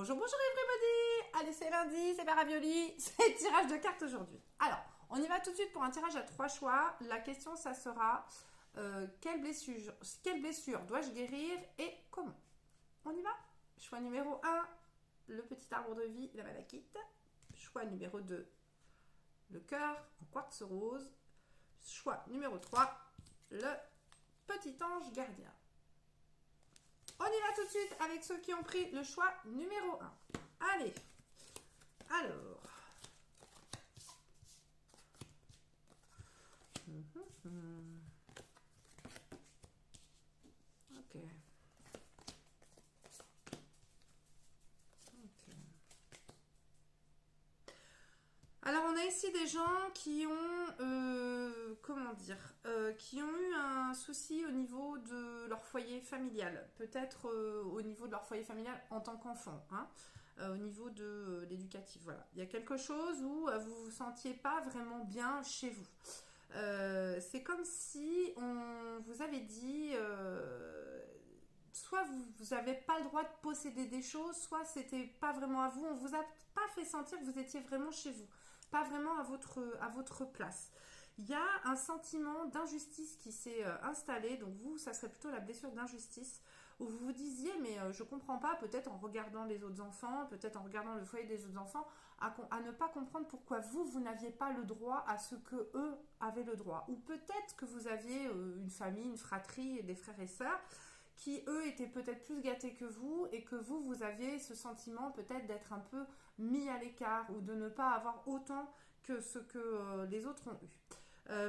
Bonjour, bonjour everybody. Allez, c'est lundi, c'est la ravioli, c'est le tirage de cartes aujourd'hui. Alors, on y va tout de suite pour un tirage à 3 choix. La question, ça sera quelle blessure dois-je guérir et comment? On y va. Choix numéro 1, le petit arbre de vie, la malachite. Choix numéro 2, le cœur en quartz rose. Choix numéro 3, le petit ange gardien. On y va tout de suite avec ceux qui ont pris le choix numéro 1. Allez, alors. Ok. Alors, on a ici des gens qui ont, qui ont eu un souci au niveau de leur foyer familial. Peut-être au niveau de leur foyer familial en tant qu'enfant, hein, au niveau de l'éducatif. Voilà. Il y a quelque chose où vous vous sentiez pas vraiment bien chez vous. C'est comme si on vous avait dit soit vous n'avez pas le droit de posséder des choses, soit c'était pas vraiment à vous. On vous a pas fait sentir que vous étiez vraiment chez vous, pas vraiment à votre place. Il y a un sentiment d'injustice qui s'est installé, donc vous, ça serait plutôt la blessure d'injustice, où vous vous disiez, mais je comprends pas, peut-être en regardant les autres enfants, peut-être en regardant le foyer des autres enfants, à ne pas comprendre pourquoi vous n'aviez pas le droit à ce que eux avaient le droit. Ou peut-être que vous aviez une famille, une fratrie, des frères et sœurs, qui eux étaient peut-être plus gâtés que vous et que vous aviez ce sentiment peut-être d'être un peu mis à l'écart ou de ne pas avoir autant que ce que les autres ont eu.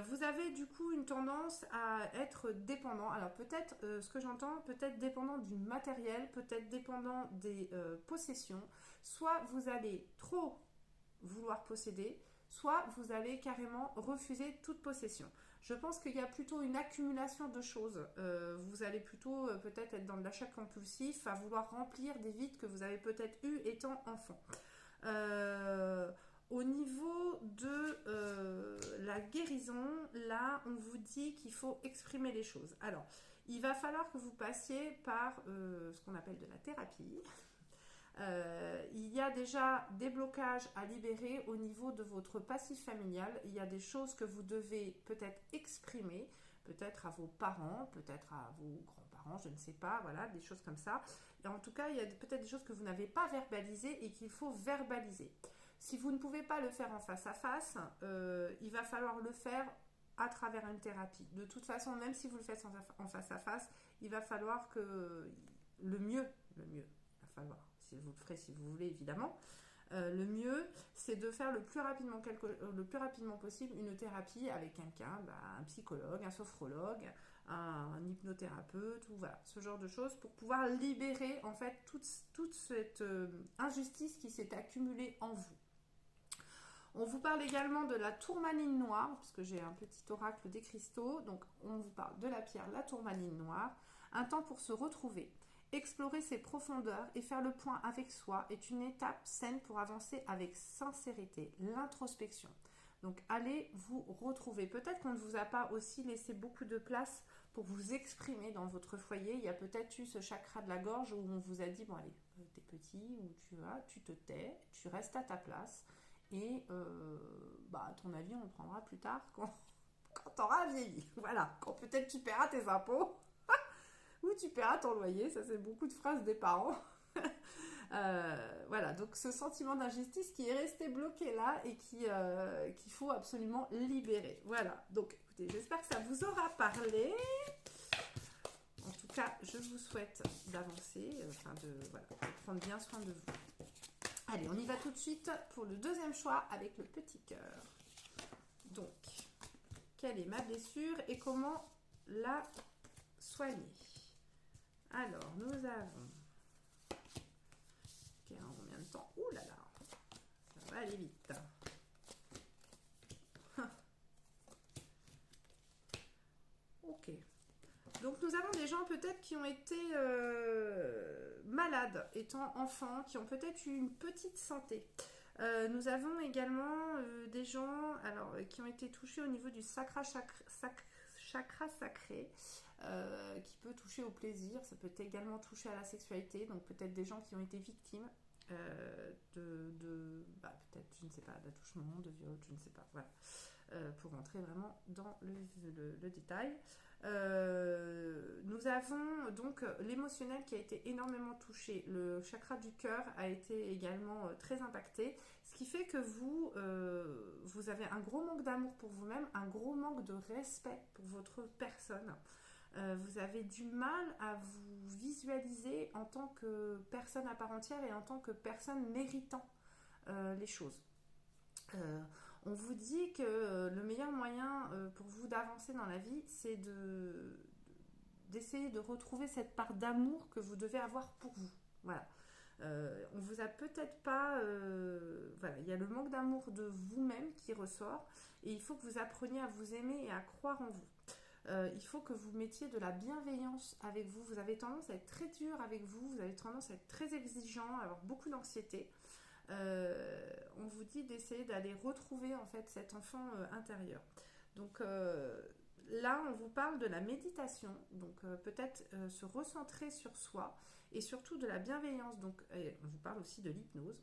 Vous avez du coup une tendance à être dépendant. Alors peut-être, ce que j'entends, peut-être dépendant du matériel, peut-être dépendant des possessions. Soit vous allez trop vouloir posséder, soit vous allez carrément refuser toute possession. Je pense qu'il y a plutôt une accumulation de choses. Vous allez plutôt peut-être être dans l'achat compulsif, à vouloir remplir des vides que vous avez peut-être eu étant enfant. Au niveau de la guérison, là, on vous dit qu'il faut exprimer les choses. Alors, il va falloir que vous passiez par ce qu'on appelle de la thérapie. Il y a déjà des blocages à libérer au niveau de votre passif familial. Il y a des choses que vous devez peut-être exprimer, peut-être à vos parents, peut-être à vos grands-parents, je ne sais pas, voilà, des choses comme ça. Et en tout cas, il y a peut-être des choses que vous n'avez pas verbalisées et qu'il faut verbaliser. Si vous ne pouvez pas le faire en face à face, il va falloir le faire à travers une thérapie. De toute façon, même si vous le faites en face à face, il va falloir que le mieux, il va falloir, si vous le ferez si vous voulez évidemment, le mieux c'est de faire le plus rapidement possible une thérapie avec quelqu'un, un psychologue, un sophrologue, un hypnothérapeute, ou voilà, ce genre de choses pour pouvoir libérer en fait toute cette injustice qui s'est accumulée en vous. On vous parle également de la tourmaline noire, puisque j'ai un petit oracle des cristaux, donc on vous parle de la pierre, la tourmaline noire, un temps pour se retrouver. Explorer ses profondeurs et faire le point avec soi est une étape saine pour avancer avec sincérité, l'introspection. Donc allez vous retrouver. Peut-être qu'on ne vous a pas aussi laissé beaucoup de place pour vous exprimer dans votre foyer. Il y a peut-être eu ce chakra de la gorge où on vous a dit, bon allez, t'es petit, ou tu te tais, tu restes à ta place. Et à ton avis, on le prendra plus tard quand tu auras vieilli. Voilà, quand peut-être tu paieras tes impôts ou tu paieras ton loyer. Ça, c'est beaucoup de phrases des parents. Voilà, donc ce sentiment d'injustice qui est resté bloqué là et qu'il faut absolument libérer. Voilà, donc écoutez, j'espère que ça vous aura parlé. En tout cas, je vous souhaite d'avancer, de prendre bien soin de vous. Allez, on y va tout de suite pour le deuxième choix avec le petit cœur. Donc, quelle est ma blessure et comment la soigner? Alors, nous avons... Ok, combien de temps? Ouh là là, ça va aller vite. Ok. Donc nous avons des gens peut-être qui ont été malades étant enfants, qui ont peut-être eu une petite santé. Nous avons également des gens qui ont été touchés au niveau du chakra sacré, qui peut toucher au plaisir. Ça peut également toucher à la sexualité, donc peut-être des gens qui ont été victimes peut-être, je ne sais pas, d'attouchement, de viol, je ne sais pas, voilà. Pour rentrer vraiment dans le détail. Nous avons donc l'émotionnel qui a été énormément touché. Le chakra du cœur a été également très impacté, ce qui fait que vous avez un gros manque d'amour pour vous-même, un gros manque de respect pour votre personne. Vous avez du mal à vous visualiser en tant que personne à part entière et en tant que personne méritant les choses. On vous dit que le meilleur moyen pour vous d'avancer dans la vie, c'est d'essayer de retrouver cette part d'amour que vous devez avoir pour vous. Voilà. On vous a peut-être pas... voilà, il y a le manque d'amour de vous-même qui ressort et il faut que vous appreniez à vous aimer et à croire en vous. Il faut que vous mettiez de la bienveillance avec vous. Vous avez tendance à être très dur avec vous, vous avez tendance à être très exigeant, à avoir beaucoup d'anxiété. On vous dit d'essayer d'aller retrouver en fait cet enfant intérieur. Donc là, on vous parle de la méditation, donc peut-être se recentrer sur soi et surtout de la bienveillance. Donc on vous parle aussi de l'hypnose.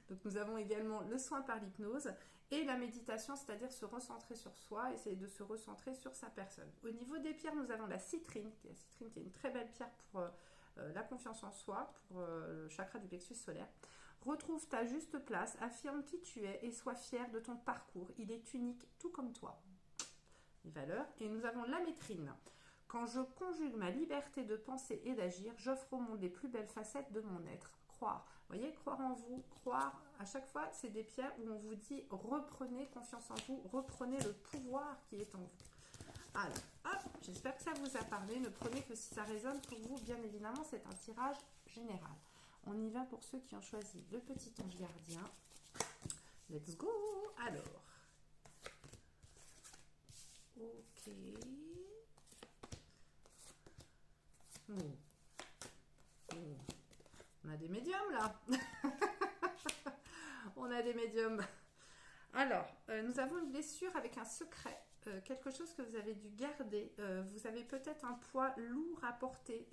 Donc nous avons également le soin par l'hypnose et la méditation, c'est-à-dire se recentrer sur soi, essayer de se recentrer sur sa personne. Au niveau des pierres, nous avons la citrine qui est une très belle pierre pour la confiance en soi, pour le chakra du plexus solaire. Retrouve ta juste place, affirme qui tu es et sois fier de ton parcours. Il est unique, tout comme toi. Les valeurs. Et nous avons la métrine. Quand je conjugue ma liberté de penser et d'agir, j'offre au monde les plus belles facettes de mon être. Croire. Vous voyez, croire en vous, croire, à chaque fois, c'est des pierres où on vous dit reprenez confiance en vous, reprenez le pouvoir qui est en vous. Alors, hop, j'espère que ça vous a parlé. Ne prenez que si ça résonne pour vous. Bien évidemment, c'est un tirage général. On y va pour ceux qui ont choisi le petit ange gardien. Let's go! Alors. Ok. On a des médiums là. On a des médiums. Alors, nous avons une blessure avec un secret. Quelque chose que vous avez dû garder, vous avez peut-être un poids lourd à porter,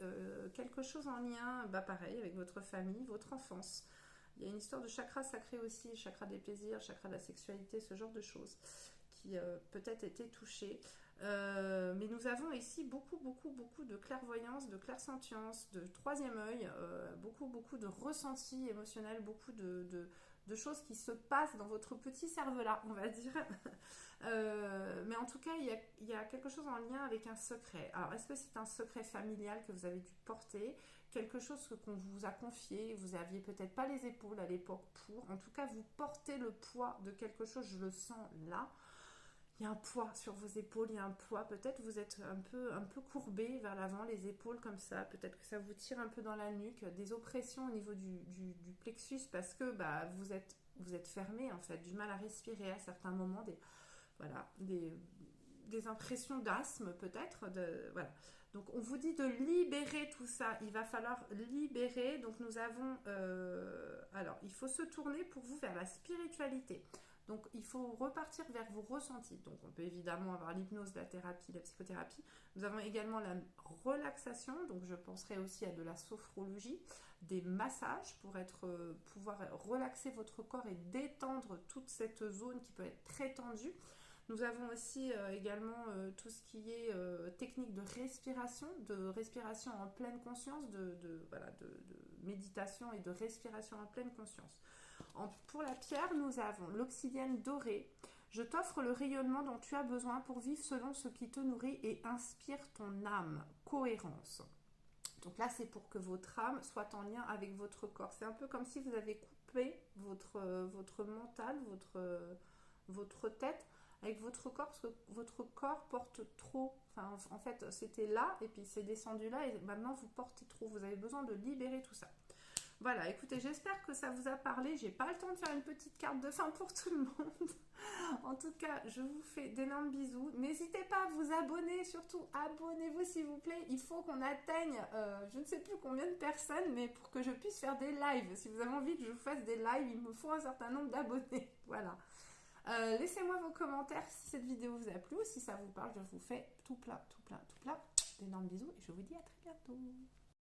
quelque chose en lien, pareil, avec votre famille, votre enfance. Il y a une histoire de chakra sacré aussi, chakra des plaisirs, chakra de la sexualité, ce genre de choses qui peut-être étaient touchées. Mais nous avons ici beaucoup de clairvoyance, de clairsentience, de troisième œil, beaucoup de ressenti émotionnel, beaucoup de choses qui se passent dans votre petit cerveau-là, on va dire. Mais en tout cas, il y a quelque chose en lien avec un secret. Alors, est-ce que c'est un secret familial que vous avez dû porter? Quelque chose qu'on vous a confié, vous n'aviez peut-être pas les épaules à l'époque pour. En tout cas, vous portez le poids de quelque chose, je le sens là. Il y a un poids sur vos épaules, il y a un poids. Peut-être vous êtes un peu courbé vers l'avant, les épaules comme ça. Peut-être que ça vous tire un peu dans la nuque. Des oppressions au niveau du plexus parce que vous êtes fermé en fait, du mal à respirer à certains moments. Des impressions d'asthme peut-être. Voilà. Donc on vous dit de libérer tout ça. Il va falloir libérer. Donc nous avons... alors il faut se tourner pour vous vers la spiritualité. Donc il faut repartir vers vos ressentis. Donc on peut évidemment avoir l'hypnose, la thérapie, la psychothérapie. Nous avons également la relaxation. Donc je penserai aussi à de la sophrologie, des massages pour pouvoir relaxer votre corps et détendre toute cette zone qui peut être très tendue. Nous avons aussi également tout ce qui est technique de respiration en pleine conscience, de méditation et de respiration en pleine conscience. Pour la pierre, nous avons l'obsidienne dorée. Je t'offre le rayonnement dont tu as besoin pour vivre selon ce qui te nourrit et inspire ton âme. Cohérence. Donc là, c'est pour que votre âme soit en lien avec votre corps. C'est un peu comme si vous avez coupé votre mental, votre tête avec votre corps, parce que votre corps porte trop. Enfin, en fait, c'était là, et puis c'est descendu là, et maintenant vous portez trop. Vous avez besoin de libérer tout ça. Voilà, écoutez, j'espère que ça vous a parlé. J'ai pas le temps de faire une petite carte de fin pour tout le monde. En tout cas, je vous fais d'énormes bisous. N'hésitez pas à vous abonner, surtout abonnez-vous s'il vous plaît. Il faut qu'on atteigne, je ne sais plus combien de personnes, mais pour que je puisse faire des lives. Si vous avez envie que je vous fasse des lives, il me faut un certain nombre d'abonnés. Voilà. Laissez-moi vos commentaires si cette vidéo vous a plu ou si ça vous parle. Je vous fais tout plein d'énormes bisous et je vous dis à très bientôt.